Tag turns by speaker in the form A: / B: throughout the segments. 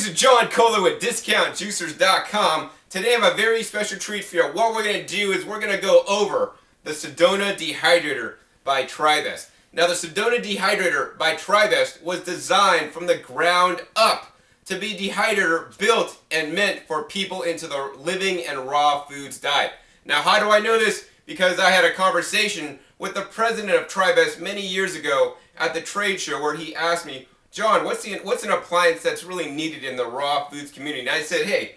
A: this is John Kohler with DiscountJuicers.com. Today I have a very special treat for you. What we're going to do is we're going to go over the Sedona Dehydrator by Trivest. Now the Sedona Dehydrator by Trivest was designed from the ground up to be a dehydrator built and meant for people into the living and raw foods diet. Now how do I know this? Because I had a conversation with the president of Trivest many years ago at the trade show where he asked me, John, what's an appliance that's really needed in the raw foods community? And I said, hey,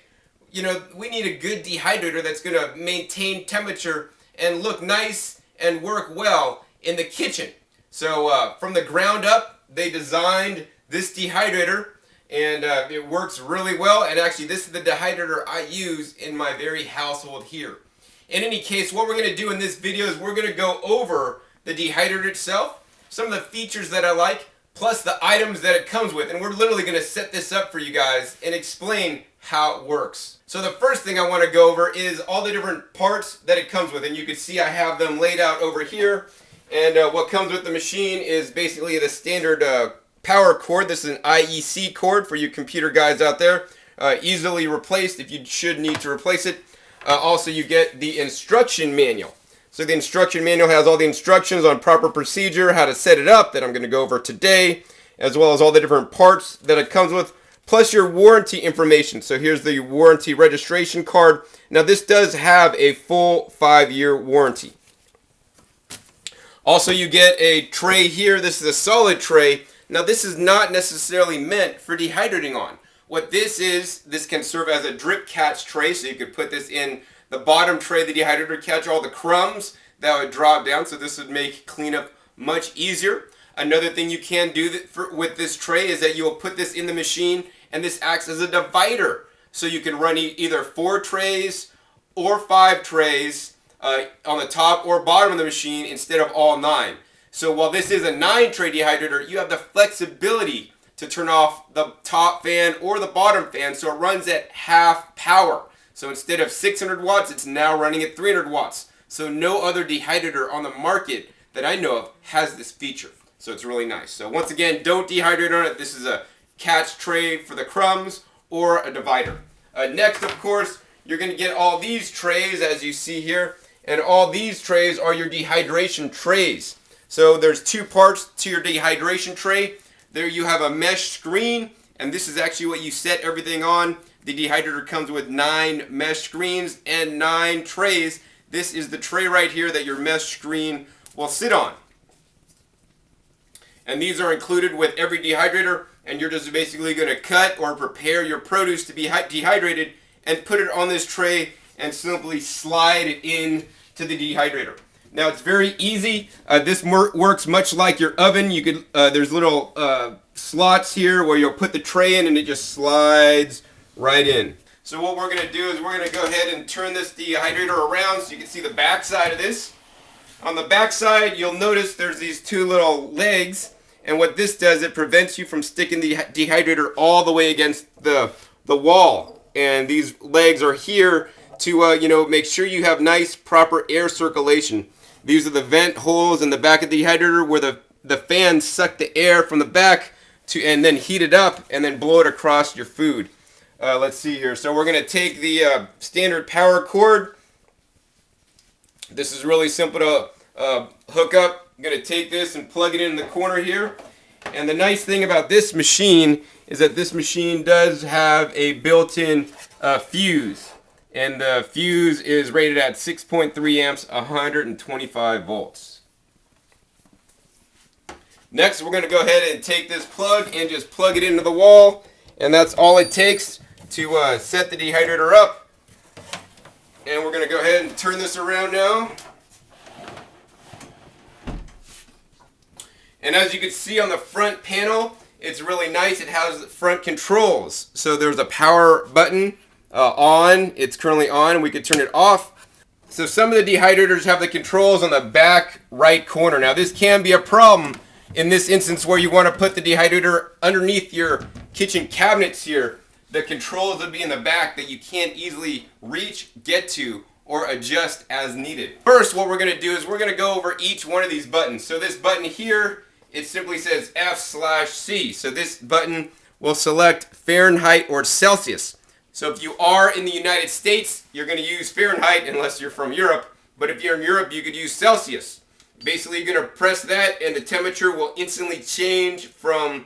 A: we need a good dehydrator that's going to maintain temperature and look nice and work well in the kitchen. So from the ground up, they designed this dehydrator, and it works really well. And actually, this is the dehydrator I use in my very household here. In any case, what we're going to do in this video is we're going to go over the dehydrator itself, some of the features that I like, plus the items that it comes with, and we're literally going to set this up for you guys and explain how it works. So the first thing I want to go over is all the different parts that it comes with, and you can see I have them laid out over here. And what comes with the machine is basically the standard power cord. This is an IEC cord for you computer guys out there. Easily replaced if you should need to replace it. Also, you get the instruction manual. So the instruction manual has all the instructions on proper procedure, how to set it up, that I'm going to go over today, as well as all the different parts that it comes with, plus your warranty information. So here's the warranty registration card. Now this does have a full 5-year warranty. Also, you get a tray here. This is a solid tray. Now this is not necessarily meant for dehydrating on. What this is, this can serve as a drip catch tray, so you could put this in the bottom tray of the dehydrator, catch all the crumbs that would drop down, so this would make cleanup much easier. Another thing you can do with this tray is that you will put this in the machine, and this acts as a divider. So you can run either 4 trays or 5 trays on the top or bottom of the machine instead of all 9. So while this is a 9-tray dehydrator, you have the flexibility to turn off the top fan or the bottom fan, so it runs at half power. So instead of 600 watts, it's now running at 300 watts. So no other dehydrator on the market that I know of has this feature. So it's really nice. So once again, don't dehydrate on it. This is a catch tray for the crumbs or a divider. Next, of course, you're going to get all these trays as you see here. And all these trays are your dehydration trays. So there's 2 parts to your dehydration tray. There you have a mesh screen, and this is actually what you set everything on. The dehydrator comes with 9 mesh screens and 9 trays. This is the tray right here that your mesh screen will sit on. And these are included with every dehydrator, and you're just basically going to cut or prepare your produce to be dehydrated and put it on this tray and simply slide it in to the dehydrator. Now it's very easy. This works much like your oven. You could there's little slots here where you'll put the tray in and it just slides right in. So what we're going to do is we're going to go ahead and turn this dehydrator around so you can see the back side of this. On the back side, you'll notice there's these 2 little legs, and what this does, it prevents you from sticking the dehydrator all the way against the wall. And these legs are here to make sure you have nice proper air circulation. These are the vent holes in the back of the dehydrator where the fans suck the air from the back and then heat it up and then blow it across your food. Let's see here. So we're going to take the standard power cord. This is really simple to hook up. I'm going to take this and plug it in the corner here. And the nice thing about this machine is that this machine does have a built-in fuse. And the fuse is rated at 6.3 amps, 125 volts. Next, we're going to go ahead and take this plug and just plug it into the wall. And that's all it takes to set the dehydrator up. And we're going to go ahead and turn this around now. And as you can see on the front panel, it's really nice. It has front controls. So there's a power button on. It's currently on. We could turn it off. So some of the dehydrators have the controls on the back right corner. Now this can be a problem in this instance where you want to put the dehydrator underneath your kitchen cabinets here. The controls would be in the back that you can't easily reach, get to, or adjust as needed. First, what we're going to do is we're going to go over each one of these buttons. So this button here, it simply says F/C. So this button we'll select Fahrenheit or Celsius. So if you are in the United States, you're going to use Fahrenheit unless you're from Europe. But if you're in Europe, you could use Celsius. Basically, you're going to press that and the temperature will instantly change from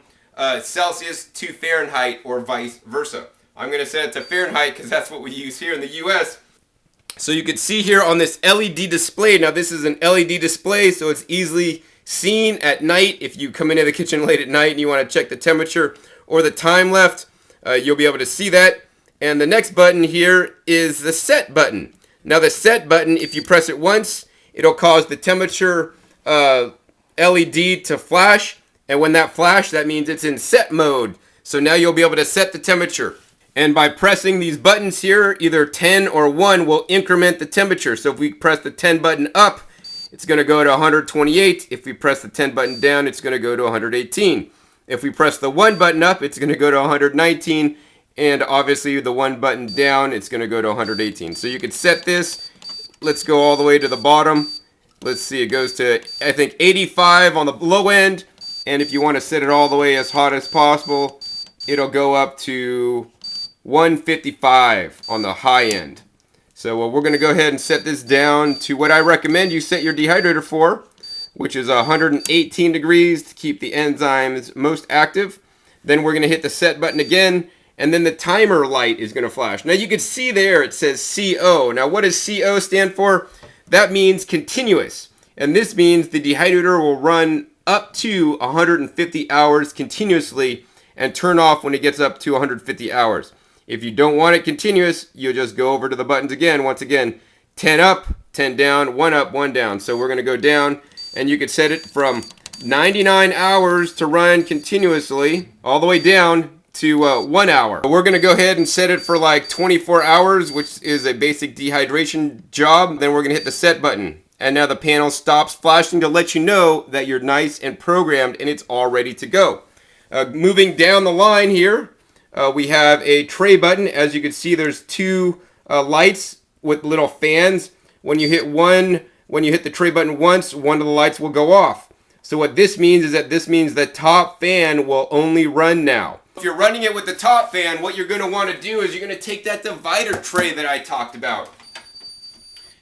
A: Celsius to Fahrenheit or vice versa. I'm going to set it to Fahrenheit because that's what we use here in the US. So you can see here on this LED display, now this is an LED display, so it's easily seen at night. If you come into the kitchen late at night and you want to check the temperature or the time left, you'll be able to see that. And the next button here is the set button. Now the set button, if you press it once, it'll cause the temperature LED to flash. And when that flash, that means it's in set mode. So now you'll be able to set the temperature. And by pressing these buttons here, either 10 or 1 will increment the temperature. So if we press the 10 button up, it's going to go to 128. If we press the 10 button down, it's going to go to 118. If we press the 1 button up, it's going to go to 119. And obviously the 1 button down, it's going to go to 118. So you could set this. Let's go all the way to the bottom. Let's see, it goes to, I think, 85 on the low end. And if you want to set it all the way as hot as possible, it'll go up to 155 on the high end. So we're going to go ahead and set this down to what I recommend you set your dehydrator for, which is 118 degrees to keep the enzymes most active. Then we're going to hit the set button again, and then the timer light is going to flash. Now you can see there it says CO. Now what does CO stand for? That means continuous. And this means the dehydrator will run up to 150 hours continuously and turn off when it gets up to 150 hours. If you don't want it continuous, you'll just go over to the buttons again. Once again, 10 up, 10 down, 1 up, 1 down. So we're going to go down, and you can set it from 99 hours to run continuously all the way down to 1 hour. We're going to go ahead and set it for like 24 hours, which is a basic dehydration job. Then we're going to hit the set button. And now the panel stops flashing to let you know that you're nice and programmed and it's all ready to go. Moving down the line here, we have a tray button. As you can see, there's 2 lights with little fans. When you hit the tray button once, one of the lights will go off. So what this means is that the top fan will only run now. If you're running it with the top fan, what you're going to want to do is you're going to take that divider tray that I talked about.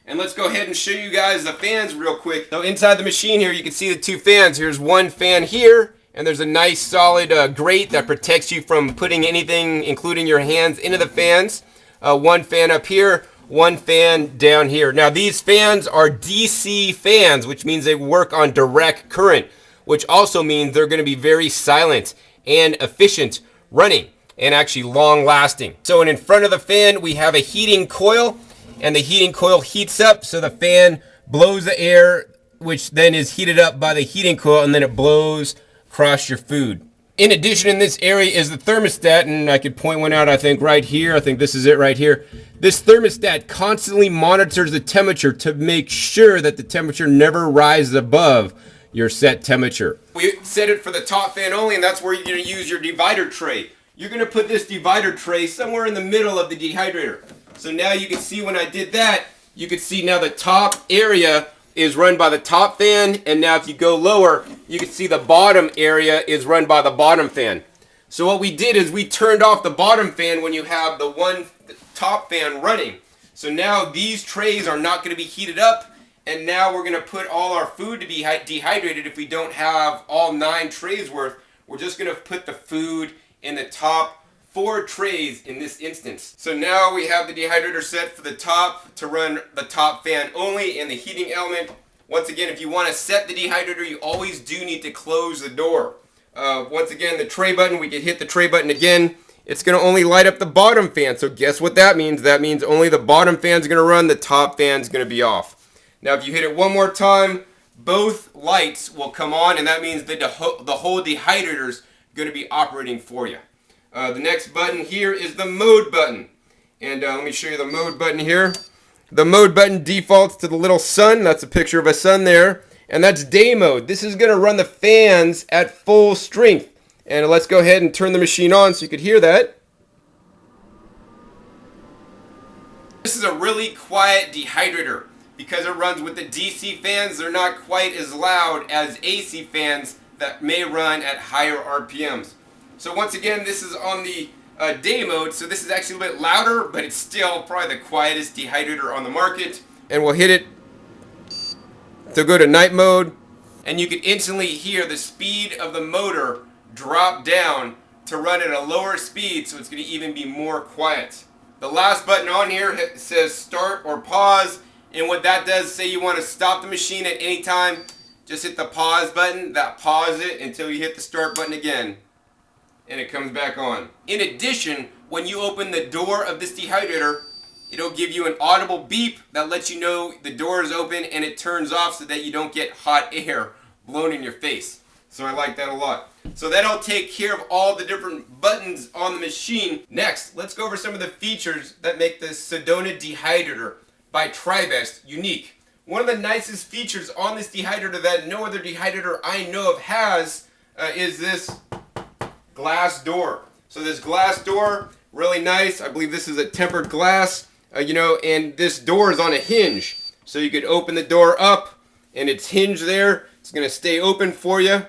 A: And let's go ahead and show you guys the fans real quick. So inside the machine here, you can see the 2 fans. Here's one fan here, and there's a nice solid grate that protects you from putting anything, including your hands, into the fans. One fan up here, one fan down here. Now these fans are DC fans, which means they work on direct current, which also means they're going to be very silent and efficient running and actually long lasting. So in front of the fan, we have a heating coil. And the heating coil heats up, so the fan blows the air, which then is heated up by the heating coil, and then it blows across your food. In addition, in this area is the thermostat, and I could point one out, I think, right here. I think this is it right here. This thermostat constantly monitors the temperature to make sure that the temperature never rises above your set temperature. We set it for the top fan only, and that's where you're going to use your divider tray. You're going to put this divider tray somewhere in the middle of the dehydrator. So now you can see when I did that, you can see now the top area is run by the top fan, and now if you go lower, you can see the bottom area is run by the bottom fan. So what we did is we turned off the bottom fan when you have the top fan running. So now these trays are not going to be heated up, and now we're going to put all our food to be dehydrated. If we don't have all 9 trays worth, we're just going to put the food in the top 4 trays in this instance. So now we have the dehydrator set for the top to run the top fan only and the heating element. Once again, if you want to set the dehydrator, you always do need to close the door. Once again, the tray button, we can hit the tray button again. It's going to only light up the bottom fan. So guess what that means? That means only the bottom fan is going to run, the top fan is going to be off. Now if you hit it one more time, both lights will come on, and that means that the whole dehydrator is going to be operating for you. The next button here is the mode button. And let me show you the mode button here. The mode button defaults to the little sun. That's a picture of a sun there. And that's day mode. This is going to run the fans at full strength. And let's go ahead and turn the machine on so you could hear that. This is a really quiet dehydrator. Because it runs with the DC fans, they're not quite as loud as AC fans that may run at higher RPMs. So once again, this is on the day mode, so this is actually a little bit louder, but it's still probably the quietest dehydrator on the market. And we'll hit it to go to night mode, and you can instantly hear the speed of the motor drop down to run at a lower speed, so it's going to even be more quiet. The last button on here says start or pause, and what that does, say you want to stop the machine at any time, just hit the pause button. That pauses it until you hit the start button again, and it comes back on. In addition, when you open the door of this dehydrator, it'll give you an audible beep that lets you know the door is open, and it turns off so that you don't get hot air blown in your face. So I like that a lot. So that'll take care of all the different buttons on the machine. Next, let's go over some of the features that make the Sedona Dehydrator by Tribest unique. One of the nicest features on this dehydrator that no other dehydrator I know of has is this glass door. So this glass door, really nice. I believe this is a tempered glass, and this door is on a hinge. So you could open the door up, and it's hinged there. It's going to stay open for you.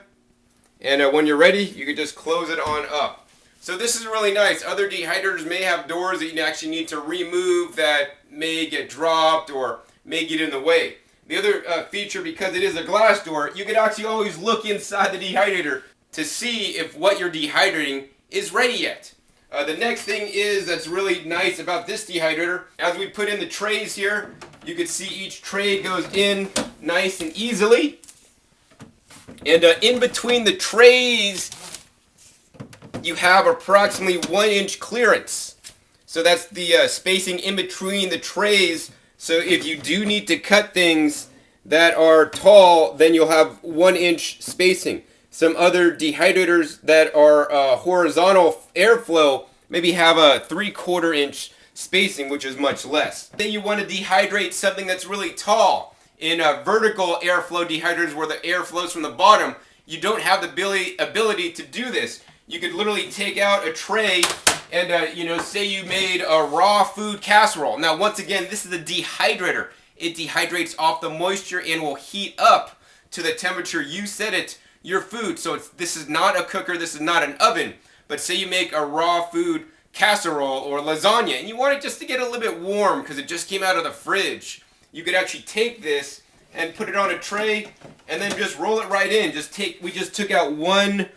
A: And when you're ready, you can just close it on up. So this is really nice. Other dehydrators may have doors that you actually need to remove that may get dropped or may get in the way. The other feature, because it is a glass door, you can actually always look inside the dehydrator to see if what you're dehydrating is ready yet. The next thing that's really nice about this dehydrator, as we put in the trays here, you can see each tray goes in nice and easily. And in between the trays, you have approximately 1 inch clearance. So that's the spacing in between the trays. So if you do need to cut things that are tall, then you'll have 1 inch spacing. Some other dehydrators that are horizontal airflow maybe have a 3/4 inch spacing, which is much less. Then you want to dehydrate something that's really tall. In vertical airflow dehydrators where the air flows from the bottom, you don't have the ability to do this. You could literally take out a tray and, say you made a raw food casserole. Now, once again, this is a dehydrator. It dehydrates off the moisture and will heat up to the temperature you set it, your food. So this is not a cooker, this is not an oven. But say you make a raw food casserole or lasagna and you want it just to get a little bit warm because it just came out of the fridge. You could actually take this and put it on a tray and then just roll it right in. We just took out one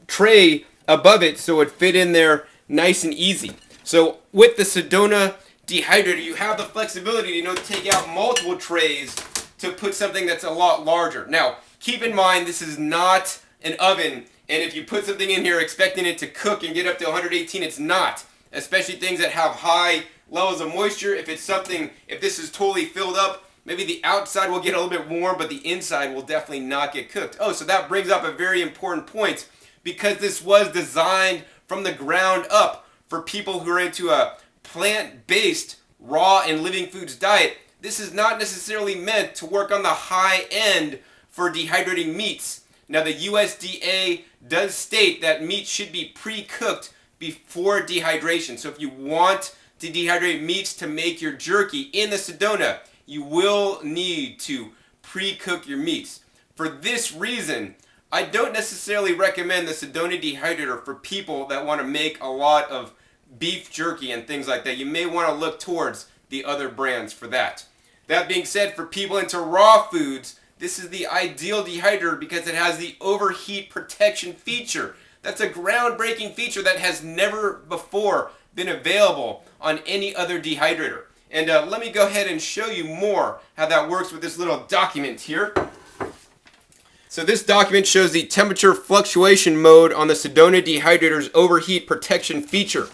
A: tray above it so it fit in there nice and easy. So with the Sedona Dehydrator, you have the flexibility to take out multiple trays to put something that's a lot larger. Now, keep in mind this is not an oven, and if you put something in here expecting it to cook and get up to 118, it's not. Especially things that have high levels of moisture. If this is totally filled up, maybe the outside will get a little bit warm, but the inside will definitely not get cooked. Oh, so that brings up a very important point. Because this was designed from the ground up for people who are into a plant-based raw and living foods diet, this is not necessarily meant to work on the high end for dehydrating meats. Now, the USDA does state that meat should be pre-cooked before dehydration. So if you want to dehydrate meats to make your jerky in the Sedona, you will need to pre-cook your meats. For this reason, I don't necessarily recommend the Sedona Dehydrator for people that want to make a lot of beef jerky and things like that. You may want to look towards the other brands for that. That being said, for people into raw foods, this is the ideal dehydrator because it has the overheat protection feature. That's a groundbreaking feature that has never before been available on any other dehydrator. And let me go ahead and show you more how that works with this little document here. So this document shows the temperature fluctuation mode on the Sedona Dehydrator's overheat protection feature.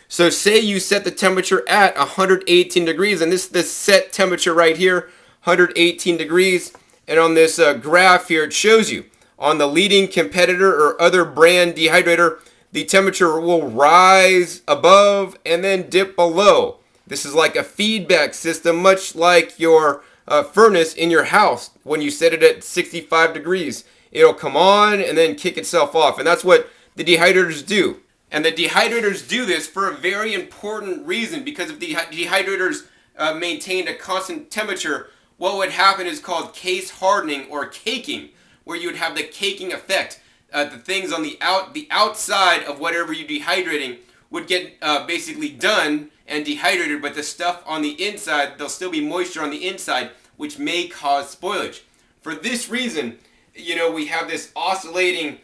A: So say you set the temperature at 118 degrees, and this is the set temperature right here, 118 degrees. And on this graph here, it shows you on the leading competitor or other brand dehydrator, the temperature will rise above and then dip below. This is like a feedback system, much like your furnace in your house. When you set it at 65 degrees, it'll come on and then kick itself off. And that's what the dehydrators do. And the dehydrators do this for a very important reason, because if the dehydrators maintained a constant temperature, what would happen is called case hardening or caking, where you would have the caking effect. the things on the outside of whatever you're dehydrating would get basically done and dehydrated, but the stuff on the inside, there'll still be moisture on the inside, which may cause spoilage. For this reason, we have this oscillating,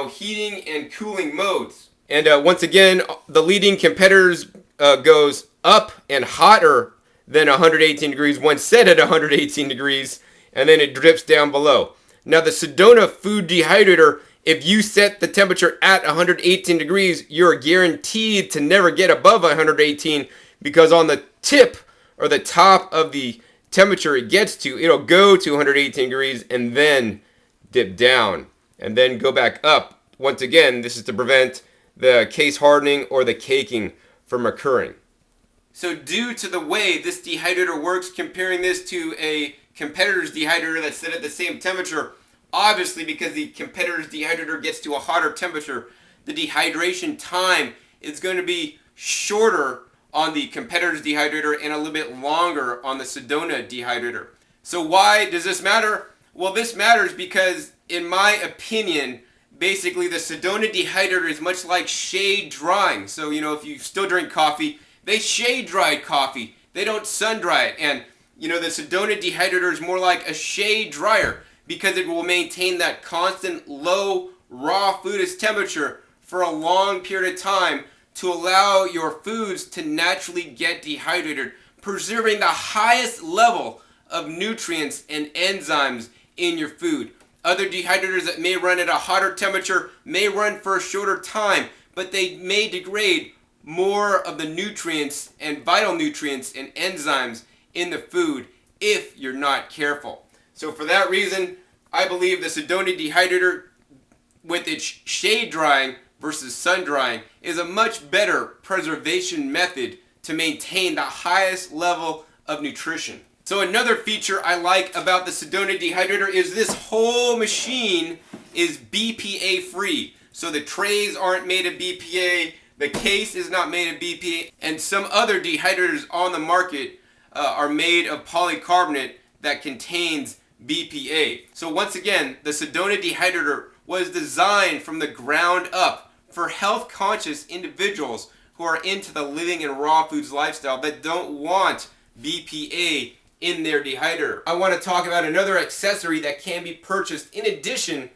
A: heating and cooling modes. And once again, the leading competitors goes up and hotter than 118 degrees when set at 118 degrees, and then it drips down below. Now the Sedona food dehydrator, if you set the temperature at 118 degrees, you're guaranteed to never get above 118, because on the tip or the top of the temperature it gets to, it'll go to 118 degrees and then dip down and then go back up. Once again, this is to prevent the case hardening or the caking from occurring. So due to the way this dehydrator works, comparing this to a competitor's dehydrator that's set at the same temperature, obviously because the competitor's dehydrator gets to a hotter temperature, the dehydration time is going to be shorter on the competitor's dehydrator and a little bit longer on the Sedona dehydrator. So why does this matter? Well, this matters because, in my opinion, basically the Sedona dehydrator is much like shade drying. So, if you still drink coffee, they shade dry coffee. They don't sun dry it. And, the Sedona dehydrator is more like a shade dryer because it will maintain that constant low raw foodist temperature for a long period of time to allow your foods to naturally get dehydrated, preserving the highest level of nutrients and enzymes in your food. Other dehydrators that may run at a hotter temperature may run for a shorter time, but they may degrade more of the nutrients and vital nutrients and enzymes in the food if you're not careful. So for that reason, I believe the Sedona dehydrator, with its shade drying versus sun drying, is a much better preservation method to maintain the highest level of nutrition. So another feature I like about the Sedona dehydrator is this whole machine is BPA free. So the trays aren't made of BPA, the case is not made of BPA, and some other dehydrators on the market are made of polycarbonate that contains BPA. So once again, the Sedona dehydrator was designed from the ground up for health conscious individuals who are into the living in raw foods lifestyle that don't want BPA in their dehydrator. I want to talk about another accessory that can be purchased in addition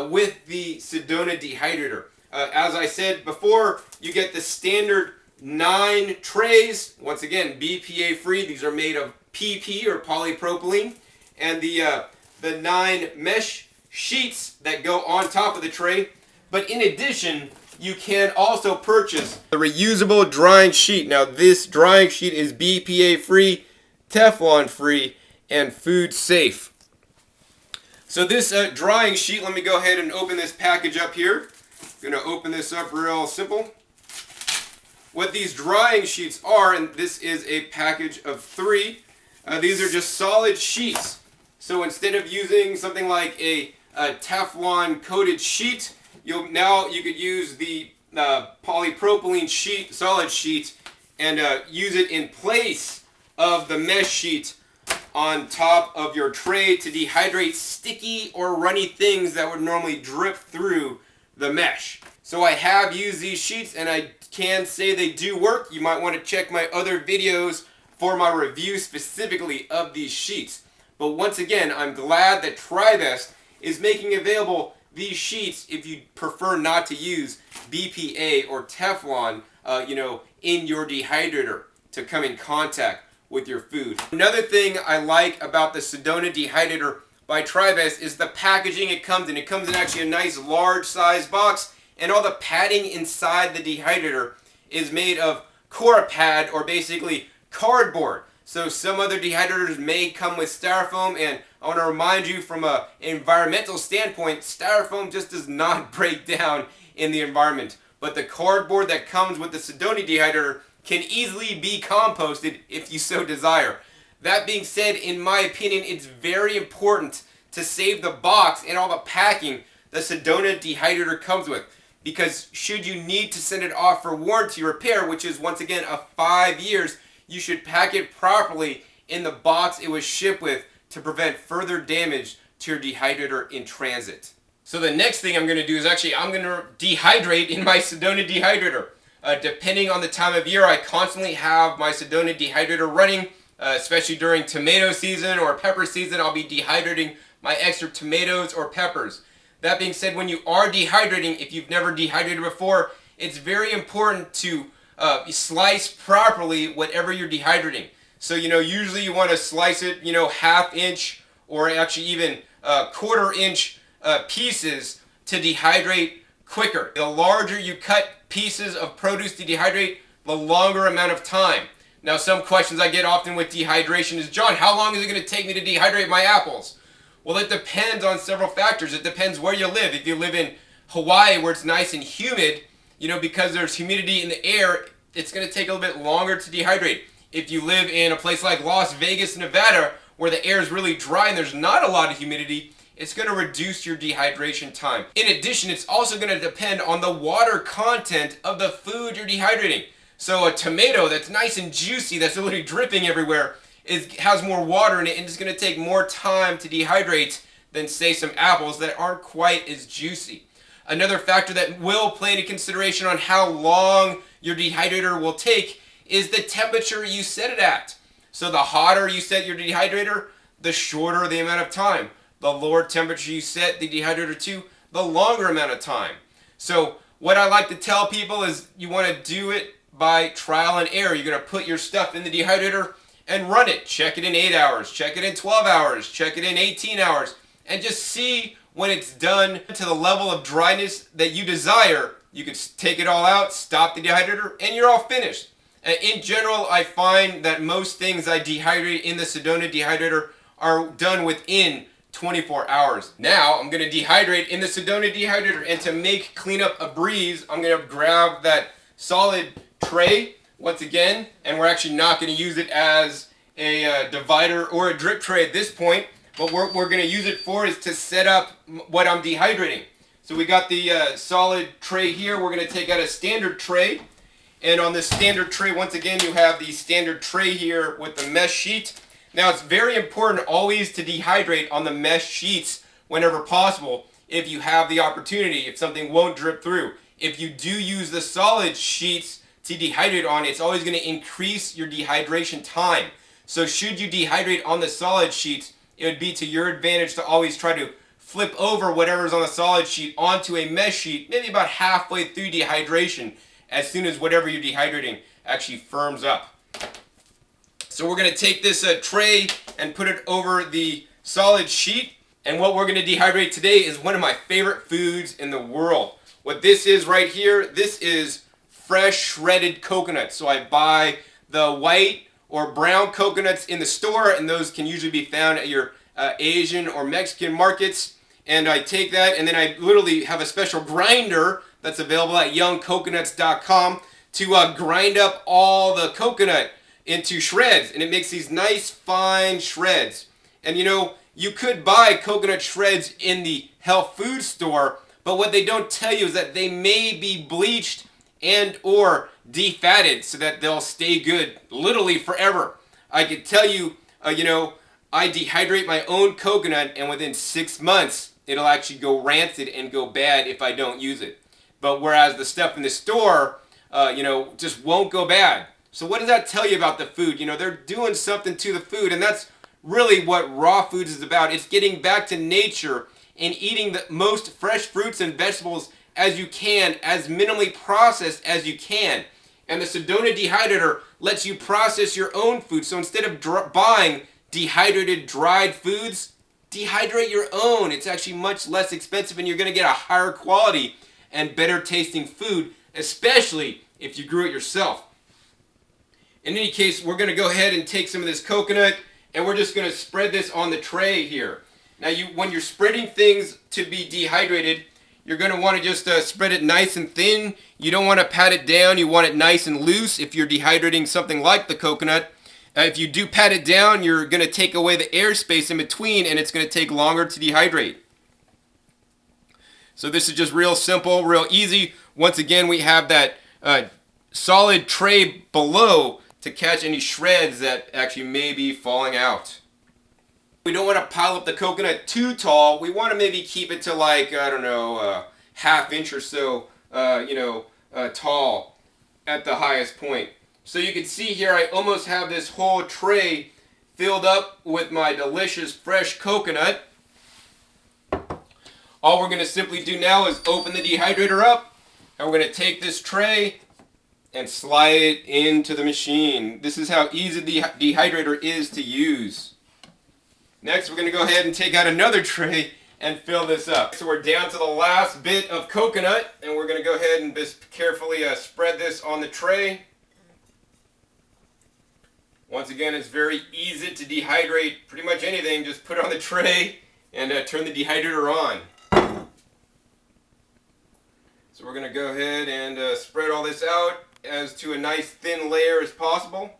A: with the Sedona dehydrator. As I said before, you get the standard 9 trays. Once again, BPA free. These are made of PP or polypropylene, and the 9 mesh sheets that go on top of the tray. But in addition, you can also purchase the reusable drying sheet. Now this drying sheet is BPA free, Teflon free, and food safe. So this drying sheet, let me go ahead and open this package up here. I'm going to open this up real simple. What these drying sheets are, and this is a package of 3, these are just solid sheets. So instead of using something like a Teflon coated sheet, you could use the polypropylene sheet, solid sheet, and use it in place of the mesh sheet on top of your tray to dehydrate sticky or runny things that would normally drip through the mesh. So I have used these sheets and I can say they do work. You might want to check my other videos for my review specifically of these sheets. But once again, I'm glad that TriBest is making available these sheets if you prefer not to use BPA or Teflon, in your dehydrator to come in contact with your food. Another thing I like about the Sedona dehydrator by TriBest is the packaging it comes in. It comes in actually a nice large size box, and all the padding inside the dehydrator is made of Corapad, or basically cardboard. So some other dehydrators may come with styrofoam, and I want to remind you from an environmental standpoint, styrofoam just does not break down in the environment. But the cardboard that comes with the Sedona dehydrator can easily be composted if you so desire. That being said, in my opinion, it's very important to save the box and all the packing the Sedona dehydrator comes with. Because should you need to send it off for warranty repair, which is once again a 5 years, you should pack it properly in the box it was shipped with to prevent further damage to your dehydrator in transit. So the next thing I'm going to do is I'm going to dehydrate in my Sedona Dehydrator. Depending on the time of year, I constantly have my Sedona Dehydrator running, especially during tomato season or pepper season. I'll be dehydrating my extra tomatoes or peppers. That being said, when you are dehydrating, if you've never dehydrated before, it's very important to slice properly whatever you're dehydrating. So, usually you want to slice it, half inch or actually even quarter inch pieces to dehydrate quicker. The larger you cut pieces of produce to dehydrate, the longer amount of time. Now, some questions I get often with dehydration is, John, how long is it going to take me to dehydrate my apples? Well, it depends on several factors. It depends where you live. If you live in Hawaii where it's nice and humid, because there's humidity in the air, it's going to take a little bit longer to dehydrate. If you live in a place like Las Vegas, Nevada, where the air is really dry and there's not a lot of humidity, it's going to reduce your dehydration time. In addition, it's also going to depend on the water content of the food you're dehydrating. So a tomato that's nice and juicy, that's literally dripping everywhere, has more water in it, and it's going to take more time to dehydrate than, say, some apples that aren't quite as juicy. Another factor that will play into consideration on how long your dehydrator will take is the temperature you set it at. So the hotter you set your dehydrator, the shorter the amount of time. The lower temperature you set the dehydrator to, the longer amount of time. So what I like to tell people is you want to do it by trial and error. You're going to put your stuff in the dehydrator and run it. Check it in 8 hours, check it in 12 hours, check it in 18 hours, and just see when it's done to the level of dryness that you desire. You can take it all out, stop the dehydrator, and you're all finished. In general, I find that most things I dehydrate in the Sedona Dehydrator are done within 24 hours. Now, I'm going to dehydrate in the Sedona Dehydrator, and to make cleanup a breeze, I'm going to grab that solid tray once again, and we're actually not going to use it as a divider or a drip tray at this point. What we're going to use it for is to set up what I'm dehydrating. So we got the solid tray here. We're going to take out a standard tray. And on this standard tray, once again, you have the standard tray here with the mesh sheet. Now, it's very important always to dehydrate on the mesh sheets whenever possible if you have the opportunity, if something won't drip through. If you do use the solid sheets to dehydrate on, it's always going to increase your dehydration time. So should you dehydrate on the solid sheets, it would be to your advantage to always try to flip over whatever's on the solid sheet onto a mesh sheet, maybe about halfway through dehydration, as soon as whatever you're dehydrating actually firms up. So we're going to take this tray and put it over the solid sheet. And what we're going to dehydrate today is one of my favorite foods in the world. What this is right here, this is fresh shredded coconut. So I buy the white or brown coconuts in the store, and those can usually be found at your Asian or Mexican markets. And I take that, and then I literally have a special grinder that's available at youngcoconuts.com to grind up all the coconut into shreds, and it makes these nice fine shreds. And you could buy coconut shreds in the health food store, but what they don't tell you is that they may be bleached and or defatted so that they'll stay good literally forever. I can tell you, I dehydrate my own coconut, and within 6 months it'll actually go rancid and go bad if I don't use it. But whereas the stuff in the store, just won't go bad. So what does that tell you about the food? They're doing something to the food, and that's really what raw foods is about. It's getting back to nature and eating the most fresh fruits and vegetables as you can, as minimally processed as you can. And the Sedona Dehydrator lets you process your own food. So instead of buying dehydrated, dried foods, dehydrate your own. It's actually much less expensive, and you're going to get a higher quality and better tasting food, especially if you grew it yourself. In any case, we're going to go ahead and take some of this coconut, and we're just going to spread this on the tray here. Now, when you're spreading things to be dehydrated, you're going to want to just spread it nice and thin. You don't want to pat it down. You want it nice and loose if you're dehydrating something like the coconut. If you do pat it down, you're going to take away the airspace in between, and it's going to take longer to dehydrate. So this is just real simple, real easy. Once again, we have that solid tray below to catch any shreds that actually may be falling out. We don't want to pile up the coconut too tall. We want to maybe keep it to like, I don't know, half inch or so, tall at the highest point. So you can see here I almost have this whole tray filled up with my delicious fresh coconut. All we're going to simply do now is open the dehydrator up, and we're going to take this tray and slide it into the machine. This is how easy the dehydrator is to use. Next, we're going to go ahead and take out another tray and fill this up. So we're down to the last bit of coconut, and we're going to go ahead and just carefully spread this on the tray. Once again, it's very easy to dehydrate pretty much anything. Just put it on the tray and turn the dehydrator on. So we're going to go ahead and spread all this out as to a nice thin layer as possible.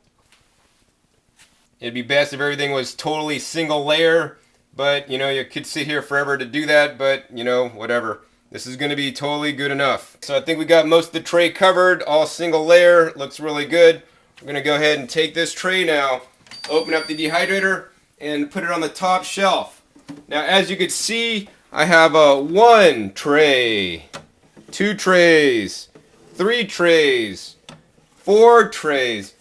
A: It'd be best if everything was totally single layer, but you could sit here forever to do that, but whatever. This is going to be totally good enough. So I think we got most of the tray covered, all single layer, looks really good. We're going to go ahead and take this tray now, open up the dehydrator, and put it on the top shelf. Now as you can see, I have a 1 tray, 2 trays, 3 trays, 4 trays,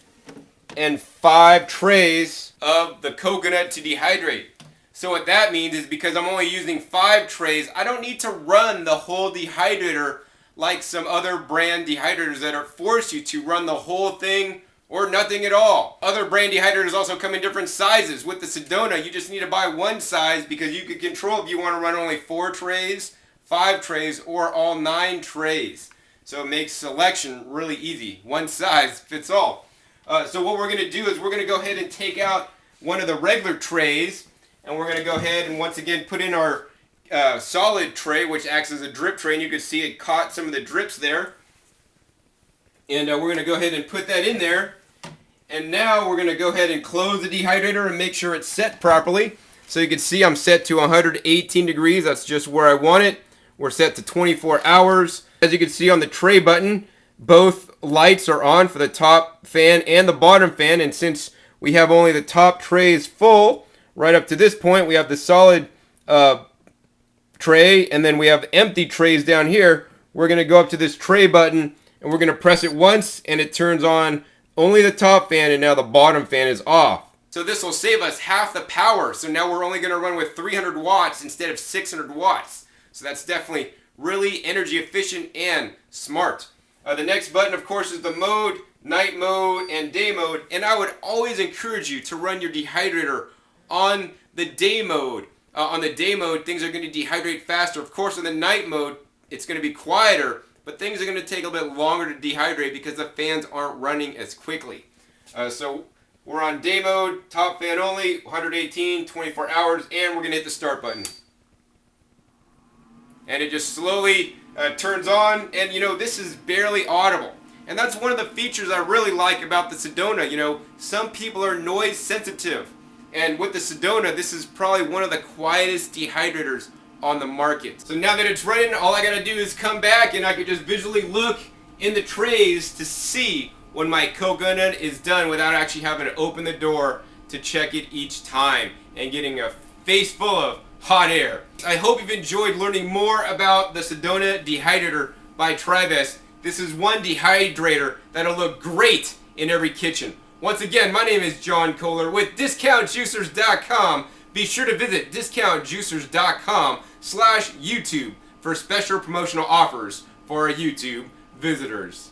A: and 5 trays of the coconut to dehydrate. So what that means is because I'm only using 5 trays, I don't need to run the whole dehydrator like some other brand dehydrators that force you to run the whole thing or nothing at all. Other brand dehydrators also come in different sizes. With the Sedona, you just need to buy one size because you can control if you want to run only 4 trays, 5 trays, or all 9 trays. So it makes selection really easy. One size fits all. So what we're going to do is we're going to go ahead and take out one of the regular trays, and we're going to go ahead and once again put in our solid tray, which acts as a drip tray, and you can see it caught some of the drips there. And we're going to go ahead and put that in there. And now we're going to go ahead and close the dehydrator and make sure it's set properly. So you can see I'm set to 118 degrees. That's just where I want it. We're set to 24 hours. As you can see on the tray button, both lights are on for the top fan and the bottom fan. And since we have only the top trays full, right up to this point, we have the solid tray, and then we have empty trays down here. We're going to go up to this tray button, and we're going to press it once, and it turns on only the top fan, and now the bottom fan is off. So this will save us half the power. So now we're only going to run with 300 watts instead of 600 watts. So that's definitely really energy efficient and smart. The next button, of course, is the mode, night mode, and day mode. And I would always encourage you to run your dehydrator on the day mode. On the day mode, things are going to dehydrate faster. Of course, in the night mode, it's going to be quieter, but things are going to take a little bit longer to dehydrate because the fans aren't running as quickly. So we're on day mode, top fan only, 118, 24 hours, and we're going to hit the start button. And it just slowly turns on, and this is barely audible. And that's one of the features I really like about the Sedona. Some people are noise sensitive. And with the Sedona, this is probably one of the quietest dehydrators on the market. So now that it's running, all I gotta do is come back and I can just visually look in the trays to see when my coconut is done without actually having to open the door to check it each time and getting a face full of hot air. I hope you've enjoyed learning more about the Sedona Dehydrator by Trivest. This is one dehydrator that'll look great in every kitchen. Once again, my name is John Kohler with DiscountJuicers.com. Be sure to visit DiscountJuicers.com/YouTube for special promotional offers for our YouTube visitors.